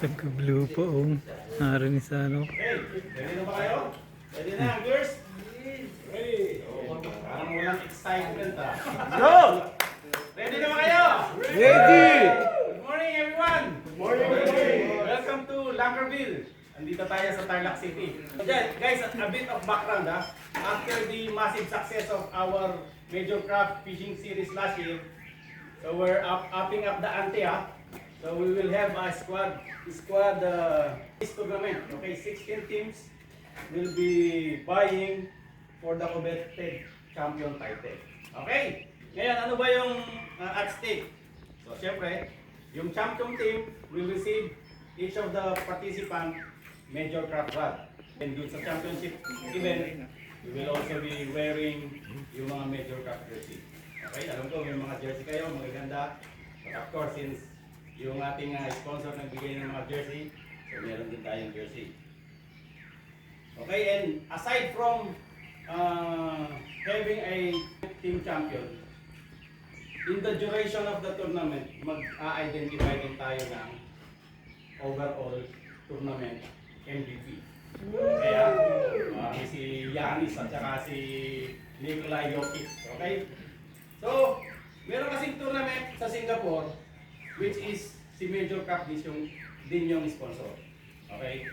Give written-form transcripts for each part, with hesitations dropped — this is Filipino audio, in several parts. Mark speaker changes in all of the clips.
Speaker 1: Tagka-blue po oh. Naroon sa ano.
Speaker 2: Okay, ready na ba kayo? Ready na, girls? Ready. Parang walang excitement ah. Go! Ready na ba kayo?
Speaker 3: Ready!
Speaker 2: Good morning everyone! Good morning! Welcome to Lankerville. Andito tayo sa Tarlac City. So guys, a bit of background ah. After the massive success of our major craft fishing series last year, so we're upping up the ante ah. So we will have a squad tournament. Okay, 16 teams will be vying for the coveted champion title. Okay? Ngayon, ano ba yung at stake? So, syempre, yung champion team will receive each of the participant major craft rod. And dun sa championship event, we will also be wearing yung mga major craft jersey. Okay? Alam ko, may mga jersey kayo, mga ganda. But of course, since yung ating sponsor nagbigay ng mga jersey, so meron din tayong jersey. Okay, and aside from having a team champion, in the duration of the tournament, mag-identify din tayo ng overall tournament MVP. Kaya, si Yanis at saka si Nikolai Jokic. Okay? So, meron kasing tournament sa Singapore, which is si Major Cup din yung sponsor. Okay?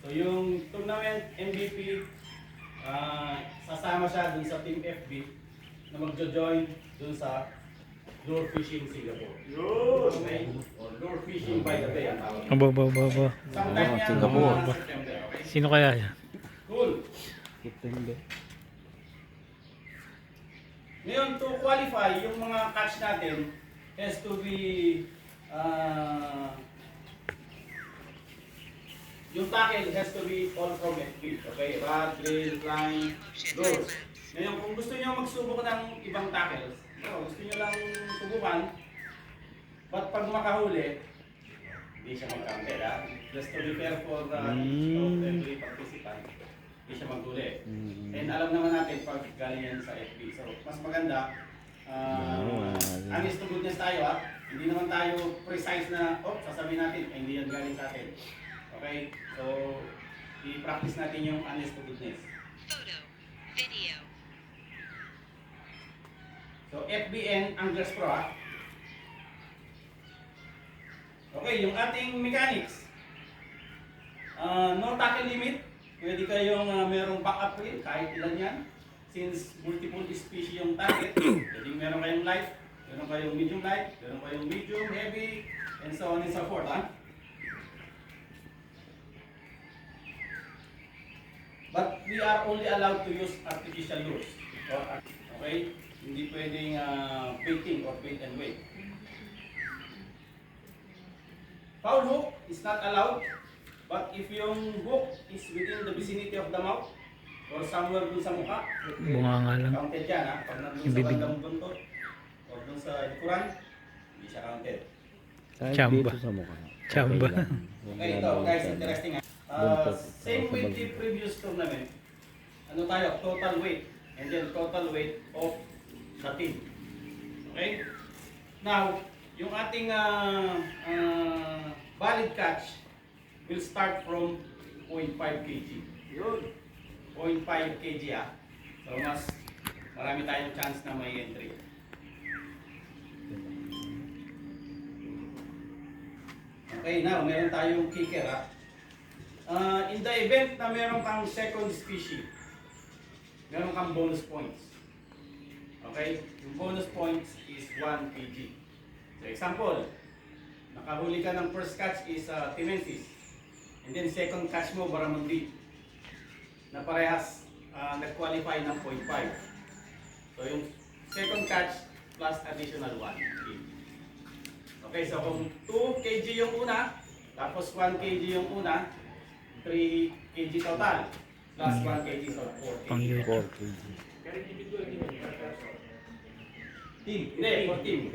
Speaker 2: So yung tournament MVP, sasama siya dun sa Team FB na magjo-join dun sa Lure Fishing Singapore. Okay? Or Lure Fishing by the Bay ang tawag.
Speaker 1: Aba.
Speaker 2: Sometime yan,
Speaker 3: Singapore.
Speaker 2: mga September. Okay?
Speaker 1: Sino kaya yan?
Speaker 2: Cool. Ngayon, to qualify, yung mga catch natin has to be yung tackle has to be all from FB. Okay? Rod, drill, line, lures. Ngayon, kung gusto niyo magsubok ng ibang tackles, gusto niyo lang subukan, but pag makahuli, hindi siya mag-counted. Just to be fair for every participant, hindi siya maghuli. And alam naman natin pag galing yan sa FB. So, mas maganda, honest to goodness tayo Hindi naman tayo precise na, sasabihin natin, hindi yan galing sa atin. Okay? So, i-practice natin yung honest to goodness.
Speaker 4: Photo, video.
Speaker 2: So, FBN Anglers Pro Okay, yung ating mechanics. No tackle limit. Pwede kayong merong backup reel, kahit ilan yan. Since multiple species yung target, pwede meron kayong light, meron kayong medium light, meron kayong medium, heavy, and so on and so forth. But we are only allowed to use artificial lures. Okay? Hindi pwedeng baiting or bait and wait. Foul hook is not allowed, but if yung hook is within the vicinity of the mouth or somewhere dun sa mukha,
Speaker 1: Bunga nga lang.
Speaker 2: counted yan Pag nandun
Speaker 1: Yung
Speaker 2: sa
Speaker 1: bibig.
Speaker 2: bandang buntot o dun sa likuran, hindi siya counted.
Speaker 1: Chamba.
Speaker 3: Dito sa mukha.
Speaker 1: Chamba.
Speaker 2: Okay, ito guys, interesting same with the previous tournament. Ano tayo? Total weight. And then total weight of the team. Okay? Now, yung ating valid catch will start from 0.5 kg. Yun. 0.5 kg So mas marami tayong chance na may entry. Okay, now meron tayong kicker in the event na meron kang second species, meron kang bonus points. Okay? Yung bonus points is 1 kg. So example, nakahuli ka ng first catch is Timensis. And then second catch mo, Barramundi. Na parehas nag-qualify ng 0.5. So yung second catch plus additional 1 kg. Okay, so kung 2 kg yung una, tapos 1 kg yung una, 3 kg total. Plus 1 kg, so 4 kg.
Speaker 3: 4 kg.
Speaker 2: Team, hindi, for team.